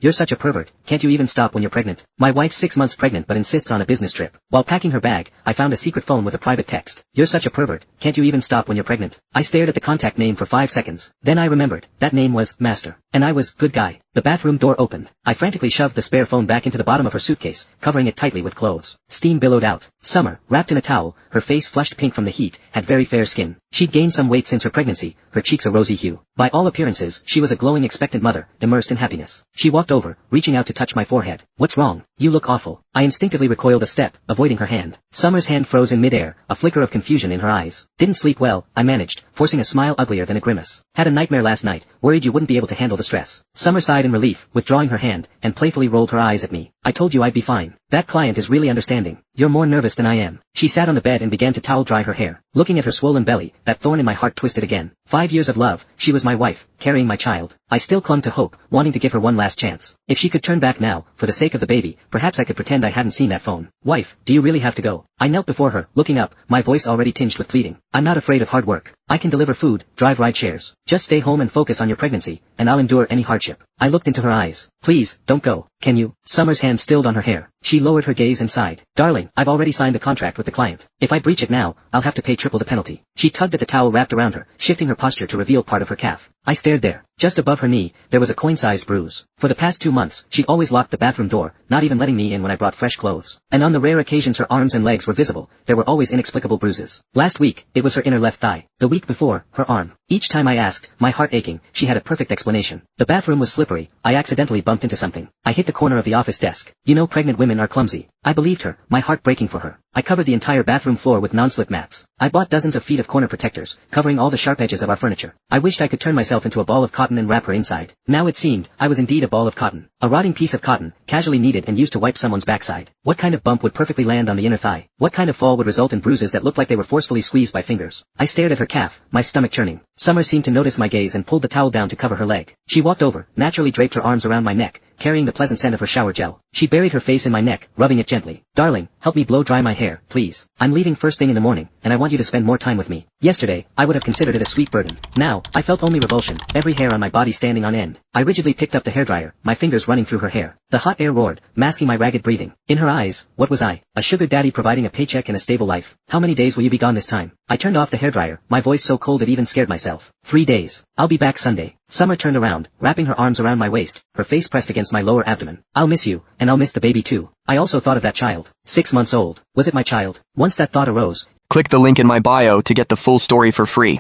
You're such a pervert, can't you even stop when you're pregnant? My wife's 6 months pregnant but insists on a business trip. While packing her bag, I found a secret phone with a private text. You're such a pervert, can't you even stop when you're pregnant? I stared at the contact name for 5 seconds. Then I remembered, that name was Master. And I was, good guy. The bathroom door opened. I frantically shoved the spare phone back into the bottom of her suitcase, covering it tightly with clothes. Steam billowed out. Summer, wrapped in a towel, her face flushed pink from the heat, had very fair skin. She'd gained some weight since her pregnancy, her cheeks a rosy hue. By all appearances, she was a glowing expectant mother, immersed in happiness. She walked over, reaching out to touch my forehead. What's wrong? You look awful. I instinctively recoiled a step, avoiding her hand. Summer's hand froze in midair, a flicker of confusion in her eyes. Didn't sleep well, I managed, forcing a smile uglier than a grimace. Had a nightmare last night, worried you wouldn't be able to handle the stress. Summer sighed in relief, withdrawing her hand, and playfully rolled her eyes at me. I told you I'd be fine. That client is really understanding. You're more nervous than I am. She sat on the bed and began to towel dry her hair. Looking at her swollen belly, that thorn in my heart twisted again. 5 years of love, she was my wife, carrying my child. I still clung to hope, wanting to give her one last chance. If she could turn back now, for the sake of the baby, perhaps I could pretend I hadn't seen that phone. Wife, do you really have to go? I knelt before her, looking up, my voice already tinged with pleading. I'm not afraid of hard work. I can deliver food, drive ride shares. Just stay home and focus on your pregnancy, and I'll endure any hardship. I looked into her eyes. Please, don't go. Can you? Summer's hand stilled on her hair. She lowered her gaze and sighed. Darling, I've already signed the contract with the client. If I breach it now, I'll have to pay triple the penalty. She tugged at the towel wrapped around her, shifting her posture to reveal part of her calf. I stared there. Just above her knee, there was a coin-sized bruise. For the past 2 months, she'd always locked the bathroom door, not even letting me in when I brought fresh clothes. And on the rare occasions her arms and legs were visible, there were always inexplicable bruises. Last week, it was her inner left thigh. The week before, her arm. Each time I asked, my heart aching, she had a perfect explanation. The bathroom was slippery. I accidentally bumped into something. I hit the corner of the office desk. You know pregnant women are clumsy. I believed her, my heart breaking for her. I covered the entire bathroom floor with non-slip mats. I bought dozens of feet of corner protectors, covering all the sharp edges of our furniture. I wished I could turn myself into a ball of cotton and wrap her inside. Now it seemed, I was indeed a ball of cotton. A rotting piece of cotton, casually kneaded and used to wipe someone's backside. What kind of bump would perfectly land on the inner thigh? What kind of fall would result in bruises that looked like they were forcefully squeezed by fingers? I stared at her calf, my stomach churning. Summer seemed to notice my gaze and pulled the towel down to cover her leg. She walked over, naturally draped her arms around my neck, carrying the pleasant scent of her shower gel. She buried her face in my neck, rubbing it gently. Darling, help me blow dry my hair, please. I'm leaving first thing in the morning, and I want you to spend more time with me. Yesterday, I would have considered it a sweet burden. Now, I felt only revulsion, every hair on my body standing on end. I rigidly picked up the hairdryer, my fingers running through her hair. The hot air roared, masking my ragged breathing. In her eyes, what was I? A sugar daddy providing a paycheck and a stable life. How many days will you be gone this time? I turned off the hairdryer, my voice so cold it even scared myself. 3 days. I'll be back Sunday. Summer turned around, wrapping her arms around my waist, her face pressed against my lower abdomen. I'll miss you, and I'll miss the baby too. I also thought of that child. 6 months old. Was it my child? Once that thought arose. Click the link in my bio to get the full story for free.